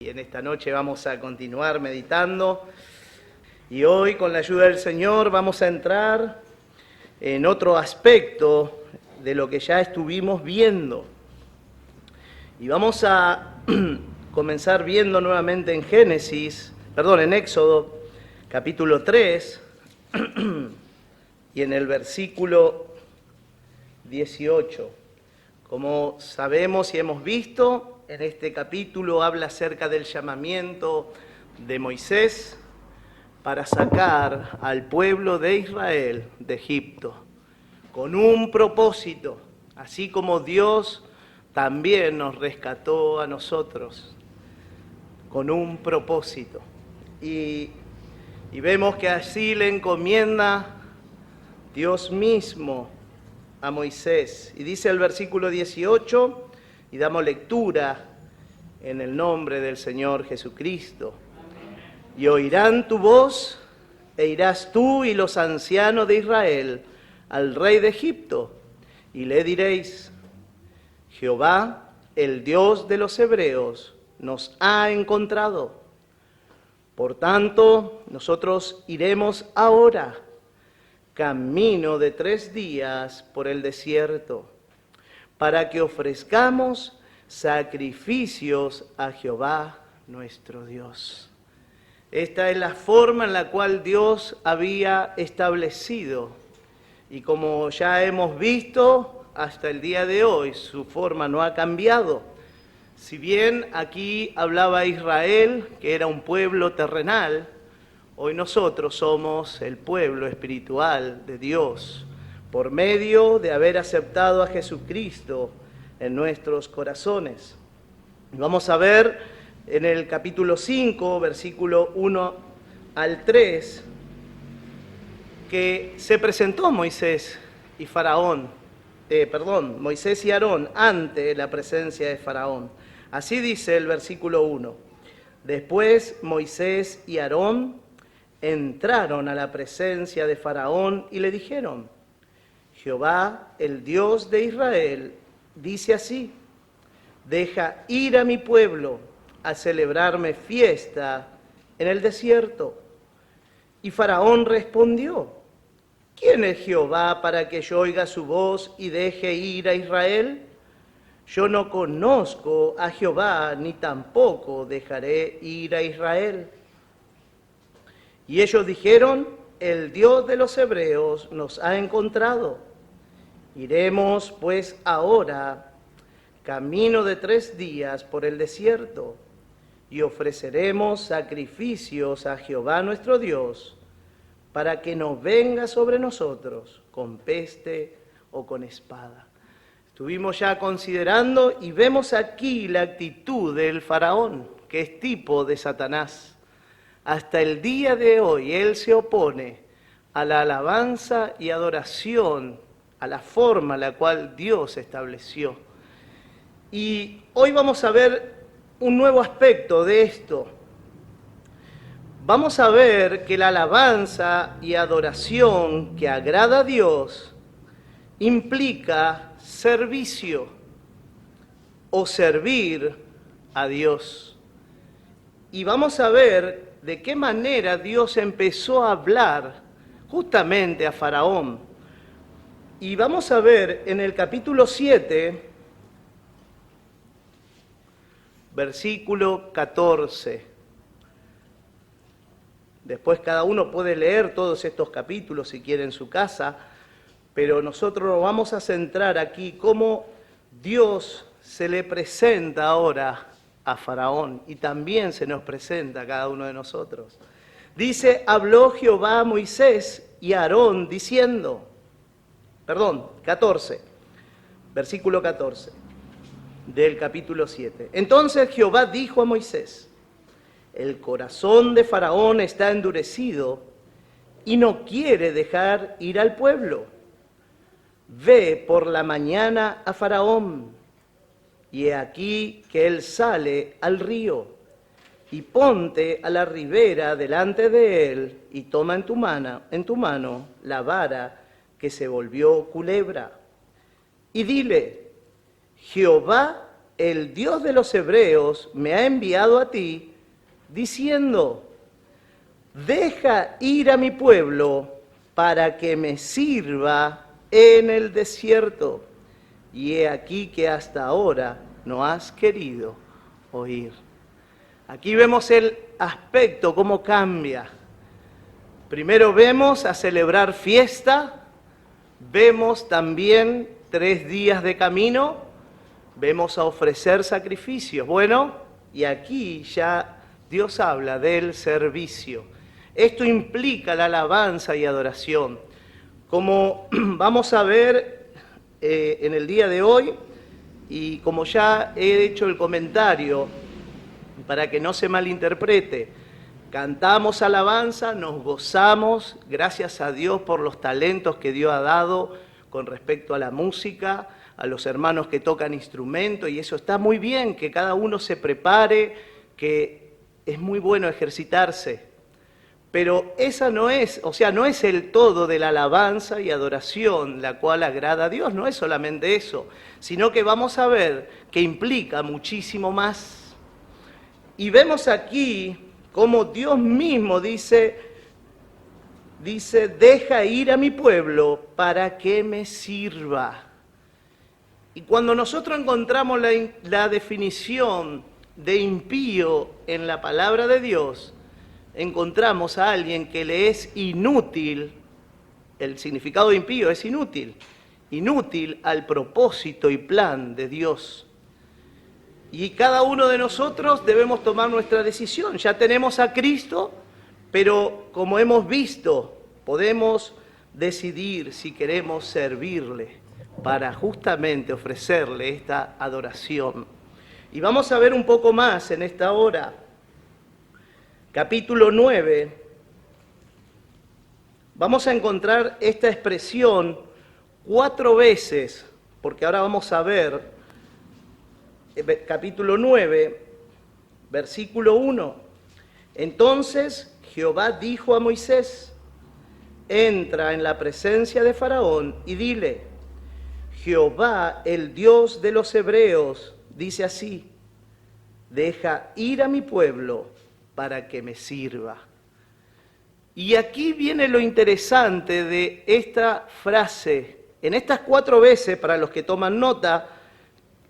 Y en esta noche vamos a continuar meditando y hoy con la ayuda del Señor vamos a entrar en otro aspecto de lo que ya estuvimos viendo. Y vamos a comenzar viendo nuevamente en Éxodo capítulo 3 y en el versículo 18. Como sabemos y hemos visto, en este capítulo habla acerca del llamamiento de Moisés para sacar al pueblo de Israel de Egipto, con un propósito, así como Dios también nos rescató a nosotros, con un propósito. Y vemos que así le encomienda Dios mismo a Moisés. Y dice el versículo 18, y damos lectura en el nombre del Señor Jesucristo. Y oirán tu voz, e irás tú y los ancianos de Israel al rey de Egipto, y le diréis: Jehová, el Dios de los hebreos, nos ha encontrado. Por tanto, nosotros iremos ahora, camino de 3 días por el desierto, para que ofrezcamos sacrificios a Jehová nuestro Dios. Esta es la forma en la cual Dios había establecido, y como ya hemos visto, hasta el día de hoy su forma no ha cambiado. Si bien aquí hablaba Israel, que era un pueblo terrenal, hoy nosotros somos el pueblo espiritual de Dios, por medio de haber aceptado a Jesucristo en nuestros corazones. Vamos a ver en el capítulo 5, versículo 1 al 3, que se presentó Moisés y Moisés y Aarón ante la presencia de Faraón. Así dice el versículo 1. Después Moisés y Aarón entraron a la presencia de Faraón y le dijeron: Jehová, el Dios de Israel, dice así: deja ir a mi pueblo a celebrarme fiesta en el desierto. Y Faraón respondió: ¿quién es Jehová para que yo oiga su voz y deje ir a Israel? Yo no conozco a Jehová, ni tampoco dejaré ir a Israel. Y ellos dijeron: el Dios de los hebreos nos ha encontrado. Iremos pues ahora, camino de 3 días por el desierto, y ofreceremos sacrificios a Jehová nuestro Dios, para que no venga sobre nosotros con peste o con espada. Estuvimos ya considerando y vemos aquí la actitud del faraón, que es tipo de Satanás. Hasta el día de hoy él se opone a la alabanza y adoración, a la forma en la cual Dios estableció. Y hoy vamos a ver un nuevo aspecto de esto. Vamos a ver que la alabanza y adoración que agrada a Dios implica servicio o servir a Dios. Y vamos a ver de qué manera Dios empezó a hablar justamente a Faraón. Y vamos a ver en el capítulo 7, versículo 14. Después cada uno puede leer todos estos capítulos si quiere en su casa, pero nosotros nos vamos a centrar aquí cómo Dios se le presenta ahora a Faraón y también se nos presenta a cada uno de nosotros. Dice: habló Jehová a Moisés y a Aarón diciendo, 14, versículo 14 del capítulo 7. Entonces Jehová dijo a Moisés: el corazón de Faraón está endurecido y no quiere dejar ir al pueblo. Ve por la mañana a Faraón, y he aquí que él sale al río, y ponte a la ribera delante de él, y toma en tu mano la vara que se volvió culebra. Y dile: Jehová el Dios de los hebreos me ha enviado a ti, diciendo, deja ir a mi pueblo para que me sirva en el desierto. Y he aquí que hasta ahora no has querido oír. Aquí vemos el aspecto, cómo cambia. Primero vemos a celebrar fiesta, vemos también 3 días de camino, vemos a ofrecer sacrificios. Bueno, y aquí ya Dios habla del servicio. Esto implica la alabanza y adoración. Como vamos a ver en el día de hoy, y como ya he hecho el comentario, para que no se malinterprete, cantamos alabanza, nos gozamos, gracias a Dios por los talentos que Dios ha dado con respecto a la música, a los hermanos que tocan instrumentos, y eso está muy bien, que cada uno se prepare, que es muy bueno ejercitarse. Pero esa no es, no es el todo de la alabanza y adoración, la cual agrada a Dios, no es solamente eso, sino que vamos a ver que implica muchísimo más. Y vemos aquí cómo Dios mismo dice, deja ir a mi pueblo para que me sirva. Y cuando nosotros encontramos la definición de impío en la palabra de Dios, encontramos a alguien que le es inútil, el significado de impío es inútil al propósito y plan de Dios. Y cada uno de nosotros debemos tomar nuestra decisión. Ya tenemos a Cristo, pero como hemos visto, podemos decidir si queremos servirle para justamente ofrecerle esta adoración. Y vamos a ver un poco más en esta hora. Capítulo 9, vamos a encontrar esta expresión 4 veces, porque ahora vamos a ver, capítulo 9, versículo 1. Entonces Jehová dijo a Moisés, entra en la presencia de Faraón y dile, Jehová, el Dios de los hebreos, dice así, deja ir a mi pueblo para que me sirva. Y aquí viene lo interesante de esta frase. En estas 4 veces, para los que toman nota,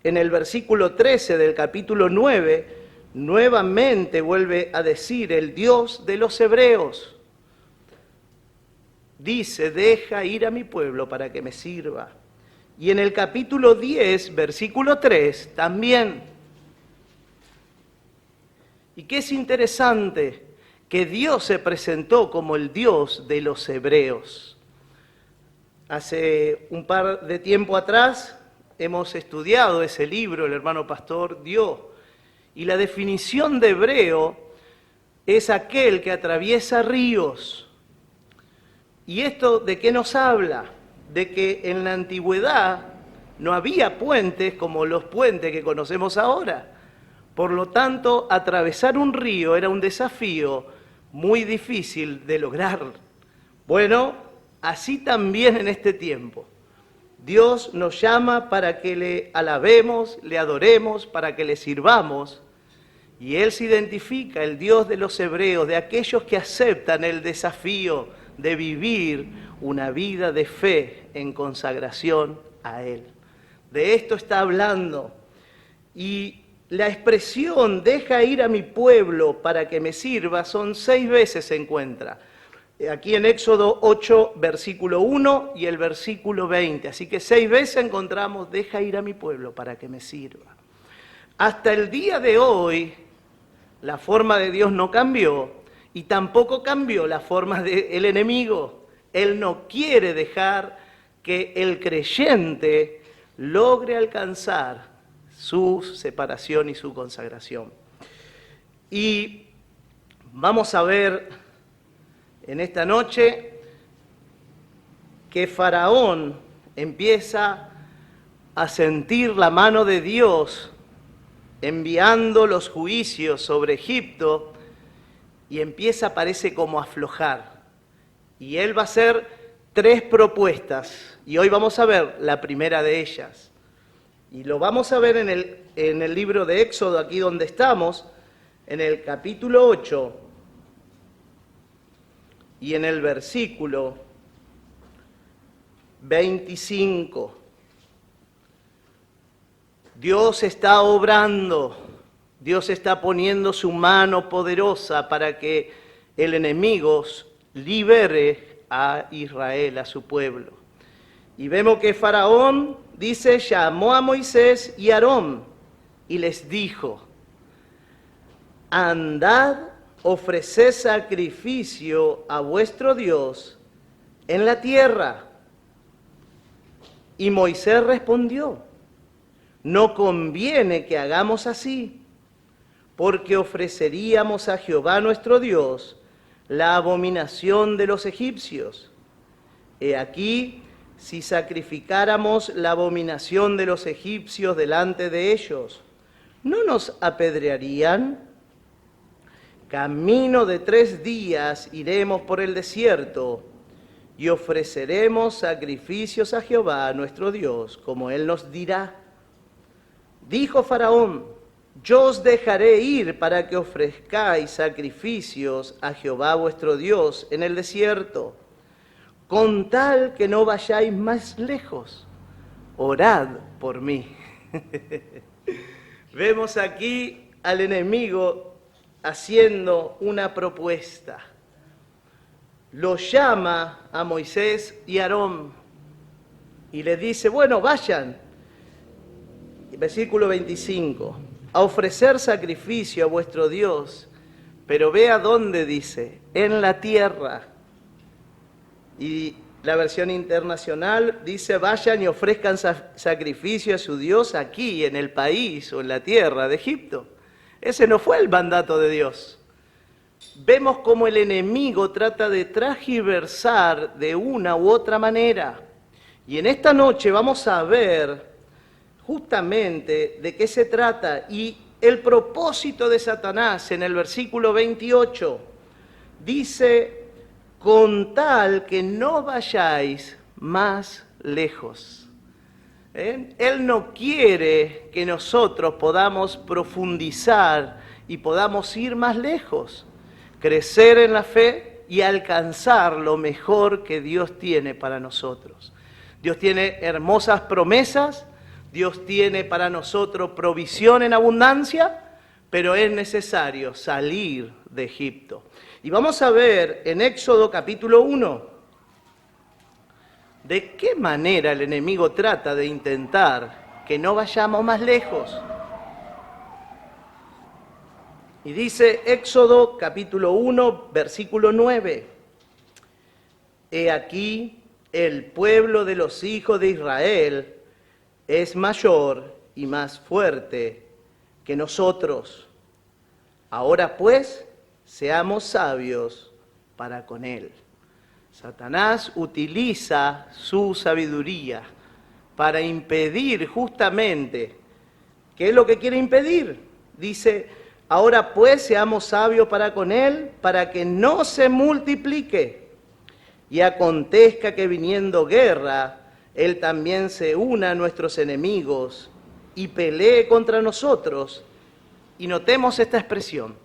en el versículo 13 del capítulo 9, nuevamente vuelve a decir el Dios de los hebreos. Dice, deja ir a mi pueblo para que me sirva. Y en el capítulo 10, versículo 3, también. Y que es interesante que Dios se presentó como el Dios de los hebreos. Hace un par de tiempo atrás hemos estudiado ese libro, el hermano pastor dio, y la definición de hebreo es aquel que atraviesa ríos. ¿Y esto de qué nos habla? De que en la antigüedad no había puentes como los puentes que conocemos ahora. Por lo tanto, atravesar un río era un desafío muy difícil de lograr. Bueno, así también en este tiempo. Dios nos llama para que le alabemos, le adoremos, para que le sirvamos. Y Él se identifica, el Dios de los hebreos, de aquellos que aceptan el desafío de vivir una vida de fe en consagración a Él. De esto está hablando. Y la expresión, deja ir a mi pueblo para que me sirva, son 6 veces se encuentra. Aquí en Éxodo 8, versículo 1 y el versículo 20. Así que 6 veces encontramos, deja ir a mi pueblo para que me sirva. Hasta el día de hoy, la forma de Dios no cambió y tampoco cambió la forma del enemigo. Él no quiere dejar que el creyente logre alcanzar su separación y su consagración. Y vamos a ver en esta noche que Faraón empieza a sentir la mano de Dios enviando los juicios sobre Egipto y empieza, parece como a aflojar. Y él va a hacer 3 propuestas y hoy vamos a ver la primera de ellas. Y lo vamos a ver en el libro de Éxodo, aquí donde estamos, en el capítulo 8 y en el versículo 25. Dios está obrando, Dios está poniendo su mano poderosa para que el enemigo libere a Israel, a su pueblo. Y vemos que Faraón, dice, llamó a Moisés y a Aarón y les dijo: andad, ofreced sacrificio a vuestro Dios en la tierra. Y Moisés respondió: no conviene que hagamos así, porque ofreceríamos a Jehová nuestro Dios la abominación de los egipcios. He aquí, si sacrificáramos la abominación de los egipcios delante de ellos, ¿no nos apedrearían? Camino de 3 días iremos por el desierto y ofreceremos sacrificios a Jehová nuestro Dios, como Él nos dirá. Dijo Faraón: yo os dejaré ir para que ofrezcáis sacrificios a Jehová vuestro Dios en el desierto, con tal que no vayáis más lejos. Orad por mí. Vemos aquí al enemigo haciendo una propuesta. Lo llama a Moisés y Aarón y le dice: bueno, vayan. Versículo 25. A ofrecer sacrificio a vuestro Dios, pero ve a dónde dice: en la tierra. Y la versión internacional dice: vayan y ofrezcan sacrificio a su Dios aquí, en el país o en la tierra de Egipto. Ese no fue el mandato de Dios. Vemos cómo el enemigo trata de transgiversar de una u otra manera. Y en esta noche vamos a ver justamente de qué se trata. Y el propósito de Satanás en el versículo 28 dice: con tal que no vayáis más lejos. Él no quiere que nosotros podamos profundizar y podamos ir más lejos, crecer en la fe y alcanzar lo mejor que Dios tiene para nosotros. Dios tiene hermosas promesas, Dios tiene para nosotros provisión en abundancia, pero es necesario salir de Egipto. Y vamos a ver en Éxodo capítulo 1, de qué manera el enemigo trata de intentar que no vayamos más lejos. Y dice Éxodo capítulo 1, versículo 9. He aquí, el pueblo de los hijos de Israel es mayor y más fuerte que nosotros. Ahora pues, seamos sabios para con él. Satanás utiliza su sabiduría para impedir justamente, ¿qué es lo que quiere impedir? Dice: ahora pues seamos sabios para con él, para que no se multiplique. Y acontezca que viniendo guerra, él también se una a nuestros enemigos y pelee contra nosotros. Y notemos esta expresión: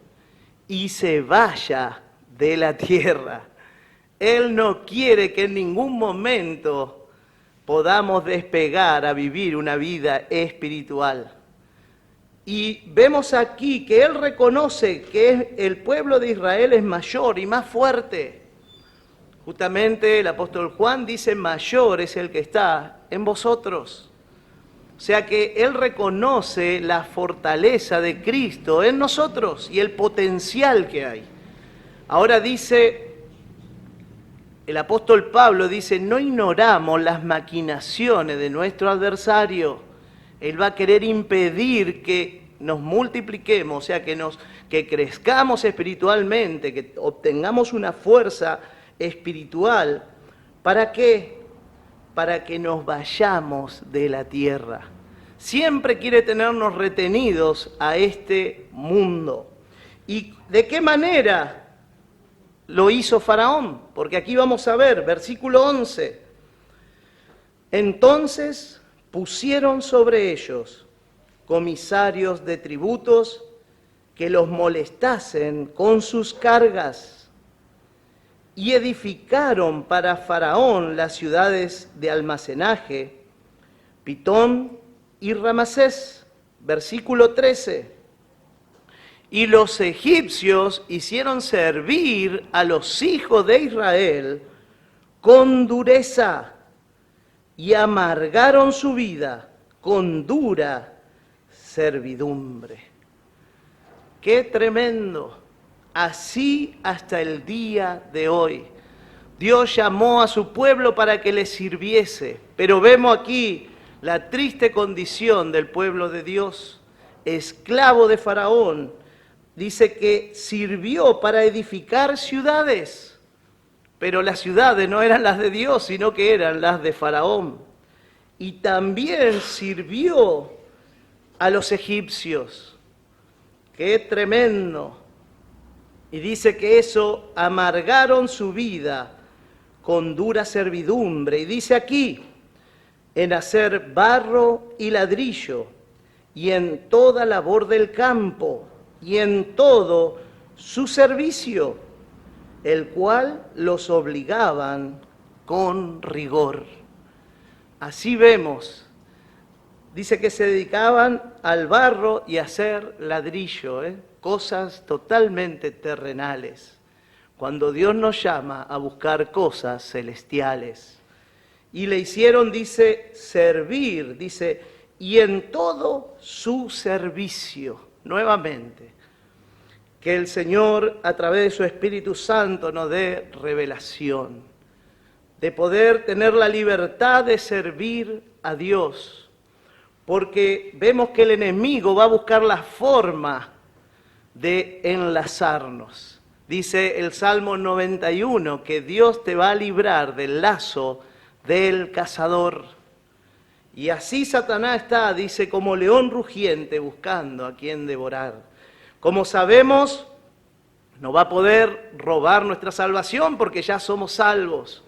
y se vaya de la tierra. Él no quiere que en ningún momento podamos despegar a vivir una vida espiritual. Y vemos aquí que Él reconoce que el pueblo de Israel es mayor y más fuerte. Justamente el apóstol Juan dice: mayor es el que está en vosotros. O sea que Él reconoce la fortaleza de Cristo en nosotros y el potencial que hay. Ahora dice, el apóstol Pablo dice: no ignoramos las maquinaciones de nuestro adversario. Él va a querer impedir que nos multipliquemos, o sea, que crezcamos espiritualmente, que obtengamos una fuerza espiritual. ¿Para qué? Para que nos vayamos de la tierra. Siempre quiere tenernos retenidos a este mundo. ¿Y de qué manera lo hizo Faraón? Porque aquí vamos a ver, versículo 11. Entonces pusieron sobre ellos comisarios de tributos que los molestasen con sus cargas, y edificaron para Faraón las ciudades de almacenaje, Pitón y Ramasés. Versículo 13. Y los egipcios hicieron servir a los hijos de Israel con dureza y amargaron su vida con dura servidumbre. ¡Qué tremendo! Así hasta el día de hoy. Dios llamó a su pueblo para que le sirviese, pero vemos aquí la triste condición del pueblo de Dios, esclavo de Faraón. Dice que sirvió para edificar ciudades, pero las ciudades no eran las de Dios, sino que eran las de Faraón. Y también sirvió a los egipcios. ¡Qué tremendo! Y dice que eso amargaron su vida con dura servidumbre. Y dice aquí, en hacer barro y ladrillo, y en toda labor del campo, y en todo su servicio, el cual los obligaban con rigor. Así vemos, dice que se dedicaban al barro y a hacer ladrillo, cosas totalmente terrenales, cuando Dios nos llama a buscar cosas celestiales. Y le hicieron, dice, servir, dice, y en todo su servicio, nuevamente, que el Señor a través de su Espíritu Santo nos dé revelación, de poder tener la libertad de servir a Dios, porque vemos que el enemigo va a buscar la forma de enlazarnos. Dice el Salmo 91 que Dios te va a librar del lazo del cazador. Y así Satanás está, dice, como león rugiente buscando a quien devorar. Como sabemos, no va a poder robar nuestra salvación porque ya somos salvos,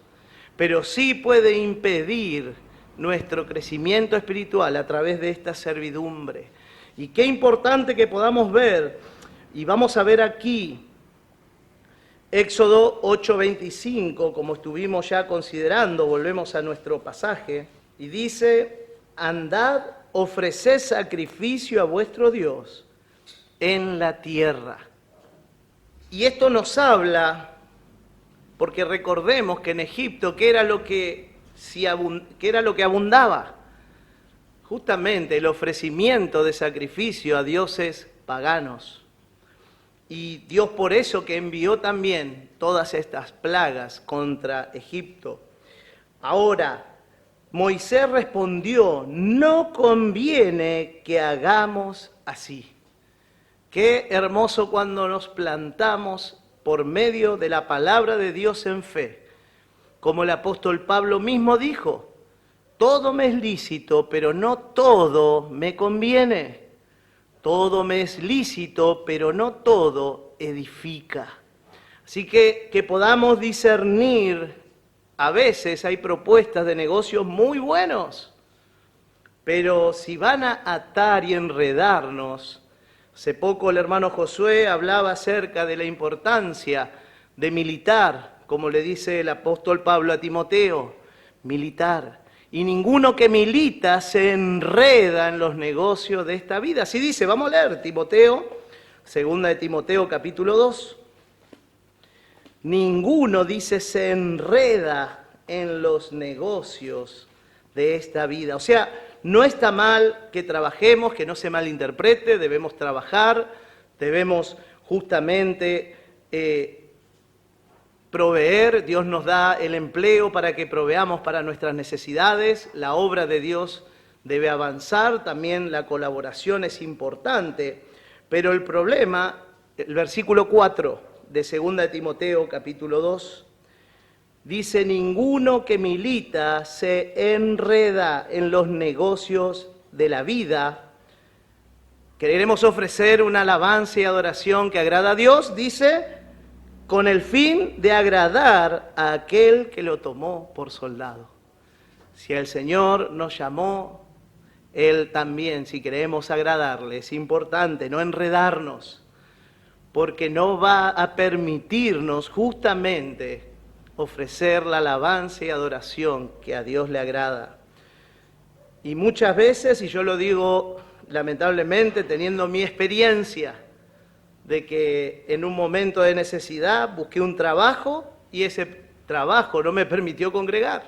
pero sí puede impedir nuestro crecimiento espiritual a través de esta servidumbre. Y qué importante que podamos ver, y vamos a ver aquí, Éxodo 8:25, como estuvimos ya considerando, volvemos a nuestro pasaje, y dice, andad, ofreced sacrificio a vuestro Dios en la tierra. Y esto nos habla, porque recordemos que en Egipto, ¿qué era lo que abundaba? Justamente el ofrecimiento de sacrificio a dioses paganos. Y Dios por eso que envió también todas estas plagas contra Egipto. Ahora, Moisés respondió, no conviene que hagamos así. Qué hermoso cuando nos plantamos por medio de la palabra de Dios en fe. Como el apóstol Pablo mismo dijo, todo me es lícito, pero no todo me conviene. Todo me es lícito, pero no todo edifica. Así que podamos discernir, a veces hay propuestas de negocios muy buenos, pero si van a atar y enredarnos, hace poco el hermano Josué hablaba acerca de la importancia de militar, como le dice el apóstol Pablo a Timoteo, militar. Y ninguno que milita se enreda en los negocios de esta vida. Así dice, vamos a leer Timoteo, segunda de Timoteo capítulo 2. Ninguno, dice, se enreda en los negocios de esta vida. O sea, no está mal que trabajemos, que no se malinterprete, debemos trabajar, debemos justamente proveer. Dios nos da el empleo para que proveamos para nuestras necesidades, la obra de Dios debe avanzar, también la colaboración es importante, pero el problema, el versículo 4 de 2 de Timoteo capítulo 2, dice, ninguno que milita se enreda en los negocios de la vida. Queremos ofrecer una alabanza y adoración que agrada a Dios, dice, con el fin de agradar a aquel que lo tomó por soldado. Si el Señor nos llamó Él también, si queremos agradarle, es importante no enredarnos, porque no va a permitirnos justamente ofrecer la alabanza y adoración que a Dios le agrada. Y muchas veces, y yo lo digo lamentablemente teniendo mi experiencia, de que en un momento de necesidad busqué un trabajo y ese trabajo no me permitió congregar.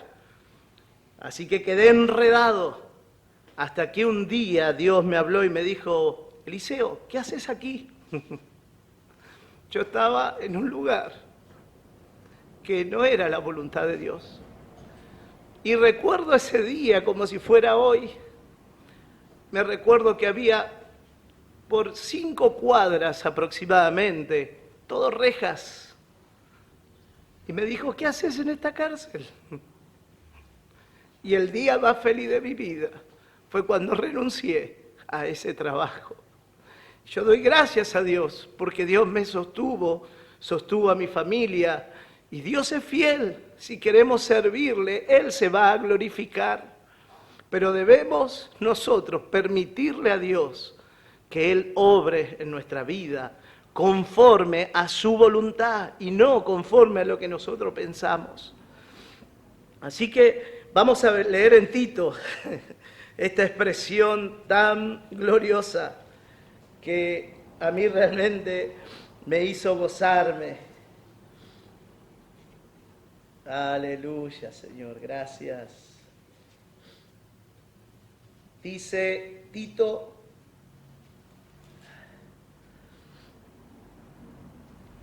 Así que quedé enredado hasta que un día Dios me habló y me dijo: Eliseo, ¿qué haces aquí? Yo estaba en un lugar que no era la voluntad de Dios. Y recuerdo ese día como si fuera hoy. Me recuerdo que había por 5 cuadras aproximadamente, todo rejas. Y me dijo: ¿qué haces en esta cárcel? Y el día más feliz de mi vida fue cuando renuncié a ese trabajo. Yo doy gracias a Dios porque Dios me sostuvo a mi familia, y Dios es fiel. Si queremos servirle, Él se va a glorificar. Pero debemos nosotros permitirle a Dios que Él obre en nuestra vida conforme a su voluntad y no conforme a lo que nosotros pensamos. Así que vamos a leer en Tito esta expresión tan gloriosa que a mí realmente me hizo gozarme. Aleluya, Señor, gracias. Dice Tito,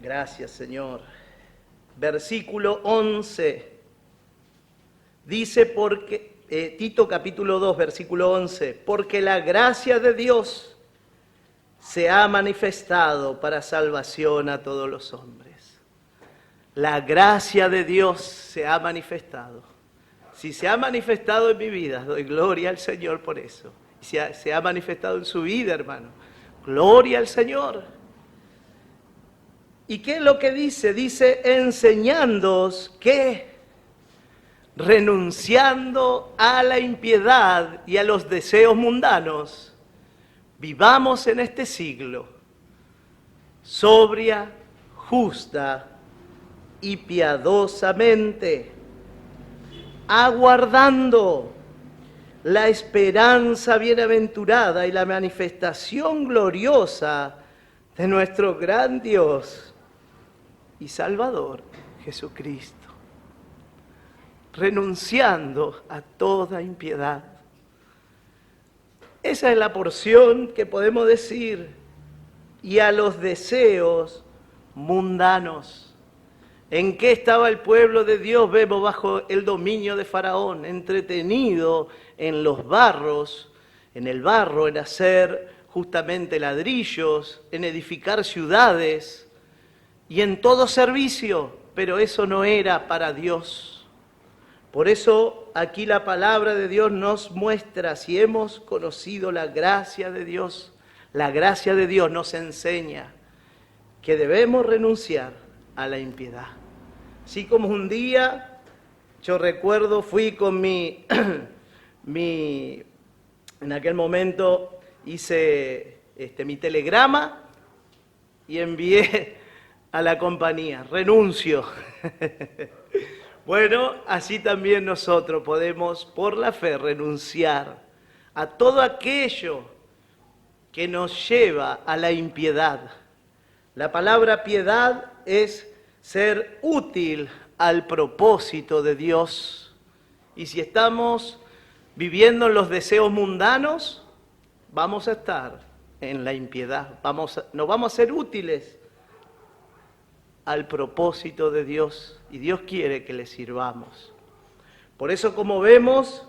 gracias, Señor, versículo 11, dice Tito capítulo 2, versículo 11, porque la gracia de Dios se ha manifestado para salvación a todos los hombres. La gracia de Dios se ha manifestado. Si se ha manifestado en mi vida, doy gloria al Señor por eso. Si se ha manifestado en su vida, hermano, gloria al Señor. ¿Y qué es lo que dice? Dice, enseñándoos que, renunciando a la impiedad y a los deseos mundanos, vivamos en este siglo sobria, justa y piadosamente, aguardando la esperanza bienaventurada y la manifestación gloriosa de nuestro gran Dios y Salvador, Jesucristo. Renunciando a toda impiedad. Esa es la porción que podemos decir. Y a los deseos mundanos. ¿En qué estaba el pueblo de Dios? Vemos bajo el dominio de Faraón, entretenido en los barros, en el barro, en hacer justamente ladrillos, en edificar ciudades y en todo servicio, pero eso no era para Dios. Por eso aquí la palabra de Dios nos muestra, si hemos conocido la gracia de Dios nos enseña que debemos renunciar a la impiedad. Así como un día, yo recuerdo, fui con en aquel momento hice mi telegrama y envié a la compañía, renuncio. Bueno, así también nosotros podemos, por la fe, renunciar a todo aquello que nos lleva a la impiedad. La palabra piedad es ser útil al propósito de Dios. Y si estamos viviendo en los deseos mundanos, vamos a estar en la impiedad. No vamos a ser útiles al propósito de Dios. Y Dios quiere que le sirvamos. Por eso, como vemos,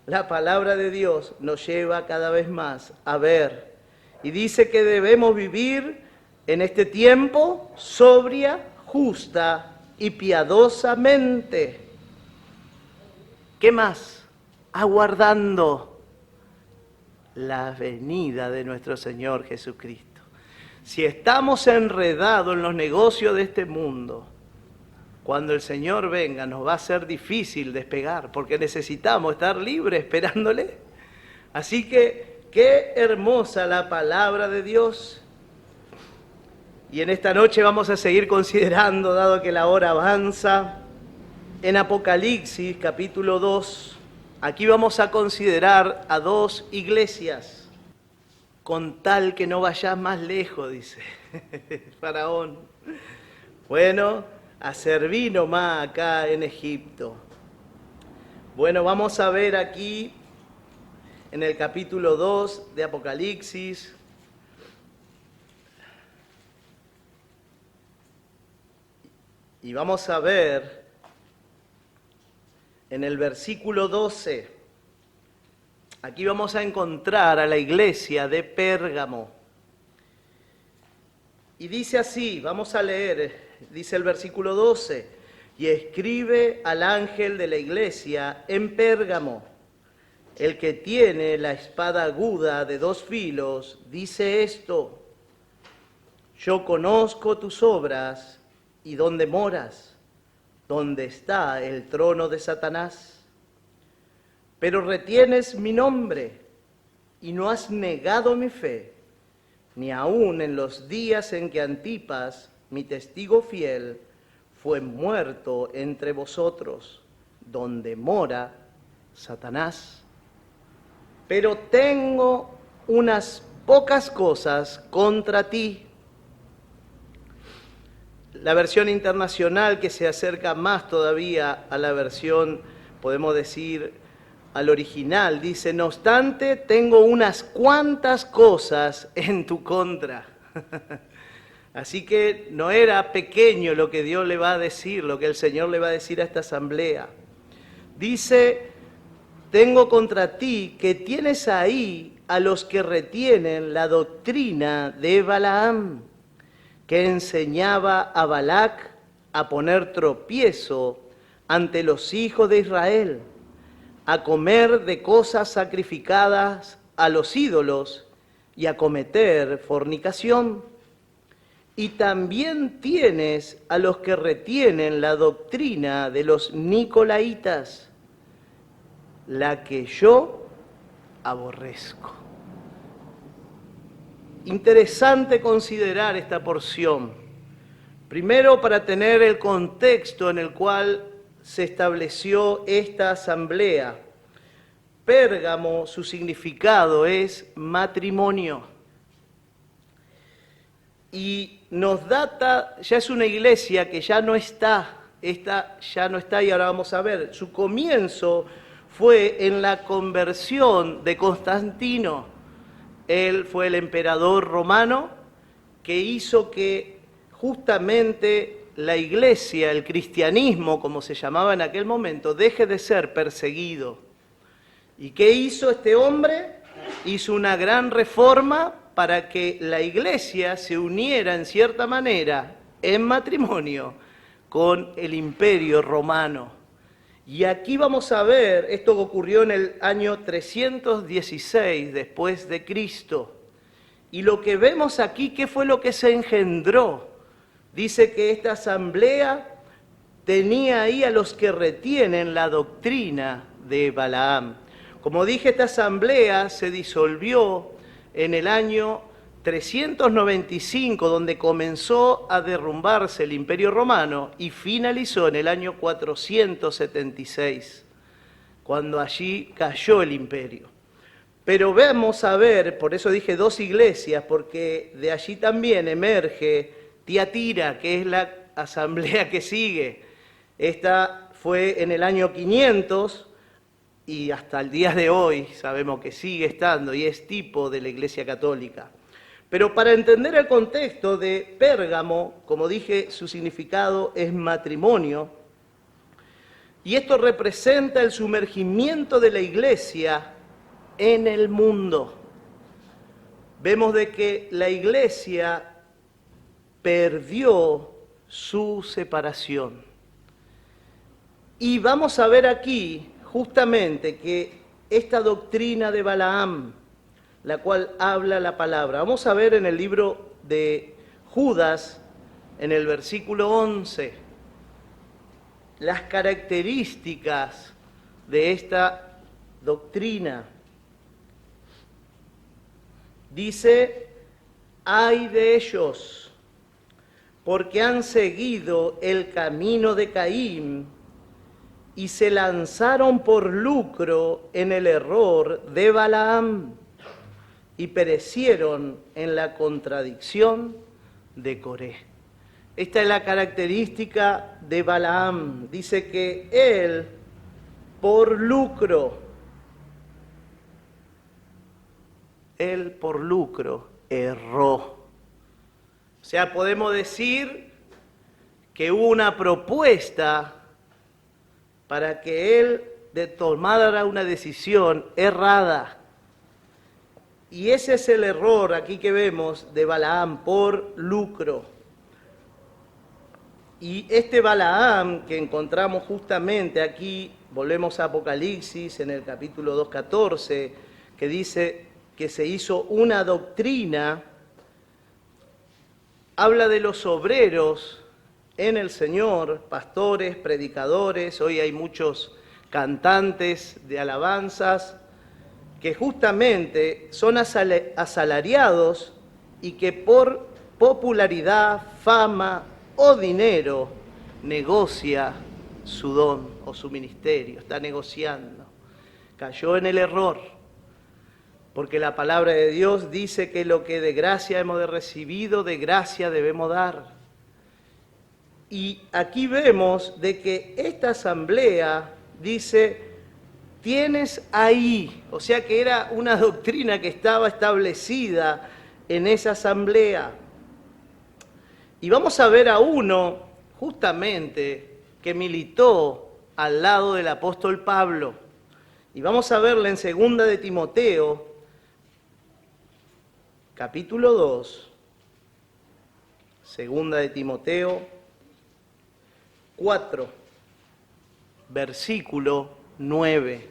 la palabra de Dios nos lleva cada vez más a ver. Y dice que debemos vivir en este tiempo sobria, justa y piadosamente. ¿Qué más? Aguardando la venida de nuestro Señor Jesucristo. Si estamos enredados en los negocios de este mundo, cuando el Señor venga nos va a ser difícil despegar, porque necesitamos estar libres esperándole. Así que, qué hermosa la palabra de Dios. Y en esta noche vamos a seguir considerando, dado que la hora avanza, en Apocalipsis capítulo 2. Aquí vamos a considerar a dos iglesias, con tal que no vayas más lejos, dice el faraón. Bueno, a servir nomás acá en Egipto. Bueno, vamos a ver aquí en el capítulo 2 de Apocalipsis. Y vamos a ver en el versículo 12. Aquí vamos a encontrar a la iglesia de Pérgamo. Y dice así, vamos a leer, dice el versículo 12, y escribe al ángel de la iglesia en Pérgamo, el que tiene la espada aguda de 2 filos, dice esto: yo conozco tus obras y dónde moras, donde está el trono de Satanás. Pero retienes mi nombre y no has negado mi fe, ni aun en los días en que Antipas, mi testigo fiel, fue muerto entre vosotros, donde mora Satanás. Pero tengo unas pocas cosas contra ti. La versión internacional, que se acerca más todavía a la versión, podemos decir, al original, dice: no obstante, tengo unas cuantas cosas en tu contra. Así que no era pequeño lo que Dios le va a decir, lo que el Señor le va a decir a esta asamblea. Dice: tengo contra ti que tienes ahí a los que retienen la doctrina de Balaam, que enseñaba a Balac a poner tropiezo ante los hijos de Israel, a comer de cosas sacrificadas a los ídolos y a cometer fornicación. Y también tienes a los que retienen la doctrina de los nicolaitas, la que yo aborrezco. Interesante considerar esta porción. Primero, para tener el contexto en el cual se estableció esta asamblea. Pérgamo, su significado es matrimonio. Y nos data, ya es una iglesia que ya no está, esta ya no está, y ahora vamos a ver, su comienzo fue en la conversión de Constantino. Él fue el emperador romano que hizo que justamente la iglesia, el cristianismo, como se llamaba en aquel momento, deje de ser perseguido. ¿Y qué hizo este hombre? Hizo una gran reforma para que la iglesia se uniera en cierta manera en matrimonio con el imperio romano. Y aquí vamos a ver, esto ocurrió en el año 316 después de Cristo. Y lo que vemos aquí, ¿qué fue lo que se engendró? Dice que esta asamblea tenía ahí a los que retienen la doctrina de Balaam. Como dije, esta asamblea se disolvió en el año 395, donde comenzó a derrumbarse el Imperio Romano, y finalizó en el año 476, cuando allí cayó el imperio. Pero vamos a ver, por eso dije dos iglesias, porque de allí también emerge Tiatira, que es la asamblea que sigue. Esta fue en el año 500 y hasta el día de hoy sabemos que sigue estando y es tipo de la Iglesia Católica. Pero para entender el contexto de Pérgamo, como dije, su significado es matrimonio, y esto representa el sumergimiento de la iglesia en el mundo. Vemos de que la iglesia perdió su separación. Y vamos a ver aquí justamente que esta doctrina de Balaam, la cual habla la palabra. Vamos a ver en el libro de Judas, en el versículo 11, las características de esta doctrina. dice, ay de ellos, porque han seguido el camino de Caín y se lanzaron por lucro en el error de Balaam y perecieron en la contradicción de Coré. Esta es la característica de Balaam. Dice que él, por lucro, erró. O sea, podemos decir que hubo una propuesta para que él tomara una decisión errada. Y ese es el error aquí que vemos de Balaam, por lucro. Y este Balaam que encontramos justamente aquí, volvemos a Apocalipsis en el capítulo 2:14, que dice que se hizo una doctrina, habla de los obreros en el Señor, pastores, predicadores, hoy hay muchos cantantes de alabanzas que justamente son asalariados y que por popularidad, fama o dinero negocia su don o su ministerio, está negociando. Cayó en el error, porque la palabra de Dios dice que lo que de gracia hemos recibido, de gracia debemos dar. Y aquí vemos de que esta asamblea dice, tienes ahí, o sea que era una doctrina que estaba establecida en esa asamblea. Y vamos a ver a uno justamente que militó al lado del apóstol Pablo. Y vamos a verle en 2 de Timoteo, capítulo 2, 2 de Timoteo 4, versículo 9.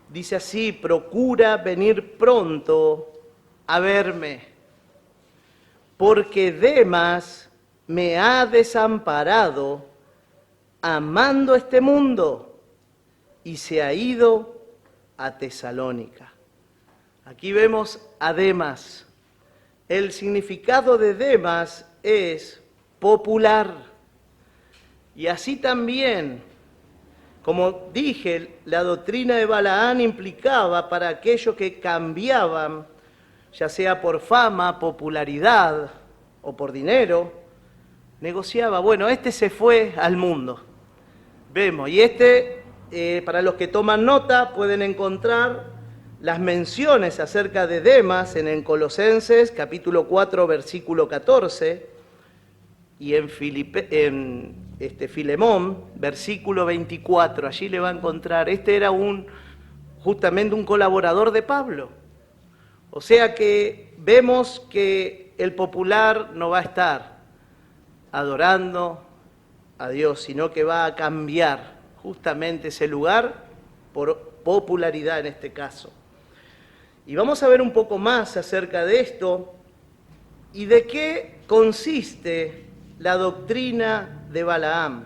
Dice así, procura venir pronto a verme, porque Demas me ha desamparado amando este mundo y se ha ido a Tesalónica. Aquí vemos a Demas. El significado de Demas es popular. Y así también, como dije, la doctrina de Balaam implicaba para aquellos que cambiaban, ya sea por fama, popularidad o por dinero, negociaba. Bueno, este se fue al mundo. Vemos, y para los que toman nota, pueden encontrar las menciones acerca de Demas en Colosenses, capítulo 4, versículo 14, y en Filemón, versículo 24, allí le va a encontrar, este era justamente un colaborador de Pablo. O sea que vemos que el popular no va a estar adorando a Dios, sino que va a cambiar justamente ese lugar por popularidad en este caso. Y vamos a ver un poco más acerca de esto y de qué consiste la doctrina de Balaam.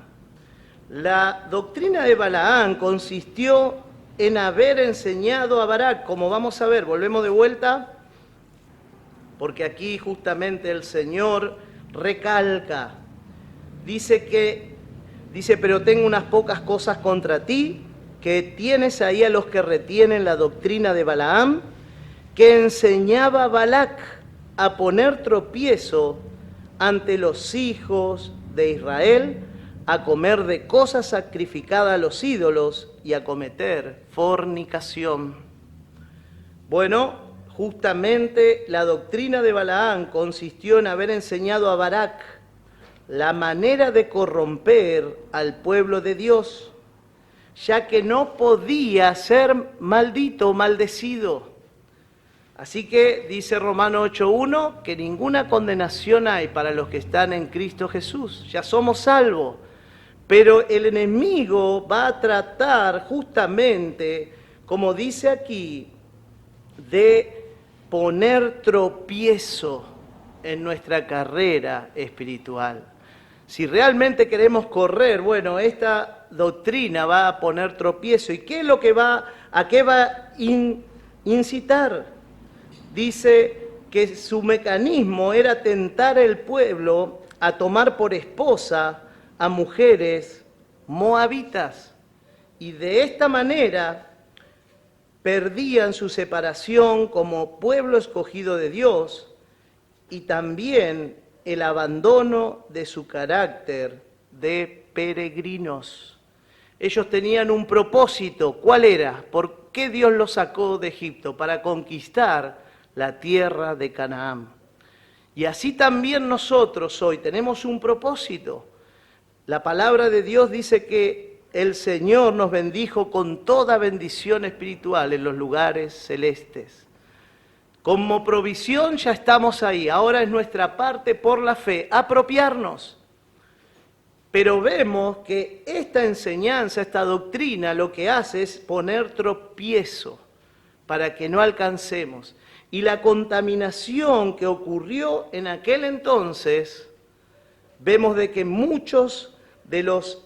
La doctrina de Balaam consistió en haber enseñado a Balac, como vamos a ver, volvemos de vuelta, porque aquí justamente el Señor recalca, dice, pero tengo unas pocas cosas contra ti, que tienes ahí a los que retienen la doctrina de Balaam, que enseñaba a Balac a poner tropiezo ante los hijos de Israel, a comer de cosas sacrificadas a los ídolos y a cometer fornicación. Bueno, justamente la doctrina de Balaam consistió en haber enseñado a Balac la manera de corromper al pueblo de Dios, ya que no podía ser maldito o maldecido. Así que dice Romanos 8:1 que ninguna condenación hay para los que están en Cristo Jesús. Ya somos salvos. Pero el enemigo va a tratar justamente, como dice aquí, de poner tropiezo en nuestra carrera espiritual. Si realmente queremos correr, bueno, esta doctrina va a poner tropiezo. ¿Y qué es lo que a qué va a incitar. Dice que su mecanismo era tentar al pueblo a tomar por esposa a mujeres moabitas. Y de esta manera perdían su separación como pueblo escogido de Dios y también el abandono de su carácter de peregrinos. Ellos tenían un propósito. ¿Cuál era? ¿Por qué Dios los sacó de Egipto? Para conquistar la tierra de Canaán. Y así también nosotros hoy tenemos un propósito. La palabra de Dios dice que el Señor nos bendijo con toda bendición espiritual en los lugares celestes. Como provisión ya estamos ahí. Ahora es nuestra parte por la fe apropiarnos. Pero vemos que esta enseñanza, esta doctrina, lo que hace es poner tropiezo para que no alcancemos. Y la contaminación que ocurrió en aquel entonces, vemos de que muchos de los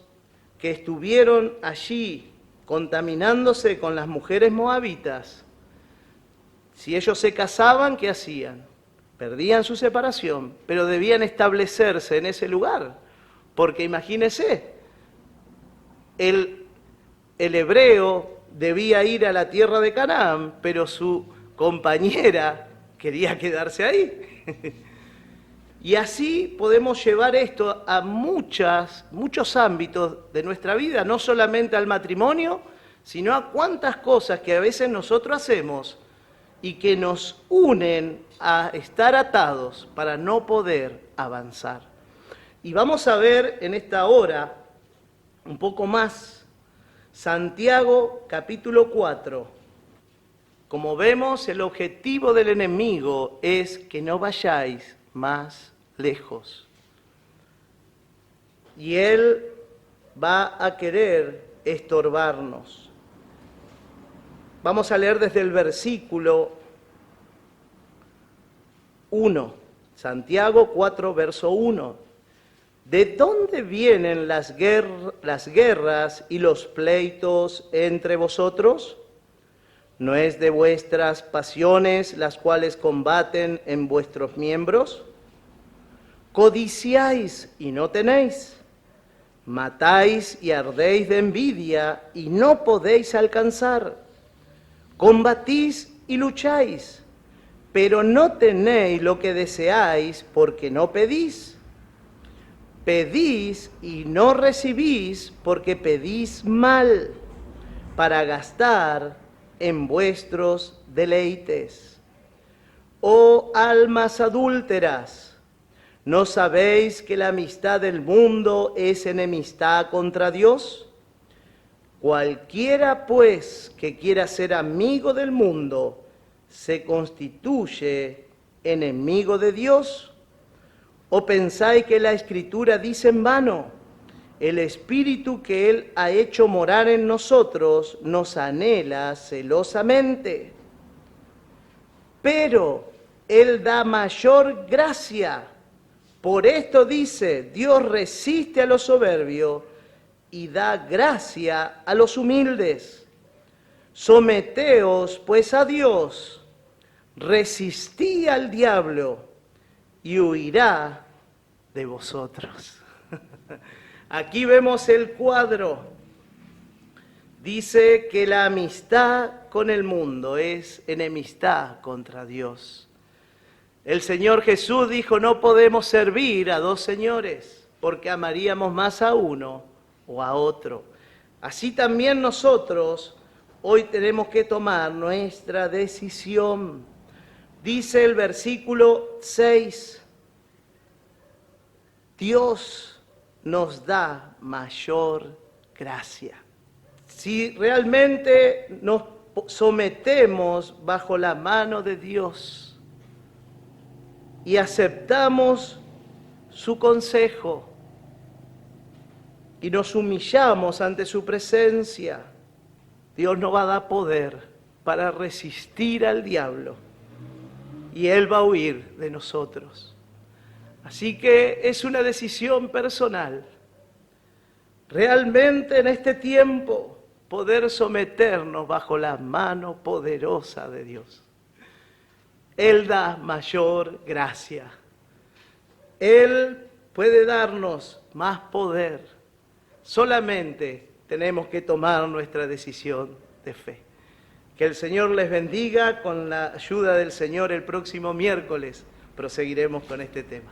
que estuvieron allí contaminándose con las mujeres moabitas, si ellos se casaban, ¿qué hacían? Perdían su separación, pero debían establecerse en ese lugar. Porque imagínese, el hebreo debía ir a la tierra de Canaán, pero su compañera quería quedarse ahí. Y así podemos llevar esto a muchos ámbitos de nuestra vida, no solamente al matrimonio, sino a cuántas cosas que a veces nosotros hacemos y que nos unen a estar atados para no poder avanzar. Y vamos a ver en esta hora un poco más Santiago capítulo 4. Como vemos, el objetivo del enemigo es que no vayáis más lejos. Y él va a querer estorbarnos. Vamos a leer desde el versículo 1, Santiago 4, verso 1. ¿De dónde vienen las guerras y los pleitos entre vosotros? ¿No es de vuestras pasiones las cuales combaten en vuestros miembros? Codiciáis y no tenéis, matáis y ardéis de envidia y no podéis alcanzar, combatís y lucháis, pero no tenéis lo que deseáis porque no pedís. Pedís y no recibís porque pedís mal, para gastar en vuestros deleites. Oh almas adúlteras, ¿no sabéis que la amistad del mundo es enemistad contra Dios? Cualquiera, pues, que quiera ser amigo del mundo, se constituye enemigo de Dios. ¿O pensáis que la Escritura dice en vano? El Espíritu que Él ha hecho morar en nosotros nos anhela celosamente. Pero Él da mayor gracia. Por esto dice, Dios resiste a los soberbios y da gracia a los humildes. Someteos pues a Dios, resistid al diablo y huirá de vosotros. Aquí vemos el cuadro. Dice que la amistad con el mundo es enemistad contra Dios. El Señor Jesús dijo, no podemos servir a dos señores, porque amaríamos más a uno o a otro. Así también nosotros hoy tenemos que tomar nuestra decisión. Dice el versículo 6, Dios nos da mayor gracia. Si realmente nos sometemos bajo la mano de Dios y aceptamos su consejo y nos humillamos ante su presencia, Dios nos va a dar poder para resistir al diablo y Él va a huir de nosotros. Así que es una decisión personal. Realmente en este tiempo poder someternos bajo la mano poderosa de Dios. Él da mayor gracia. Él puede darnos más poder. Solamente tenemos que tomar nuestra decisión de fe. Que el Señor les bendiga. Con la ayuda del Señor el próximo miércoles proseguiremos con este tema.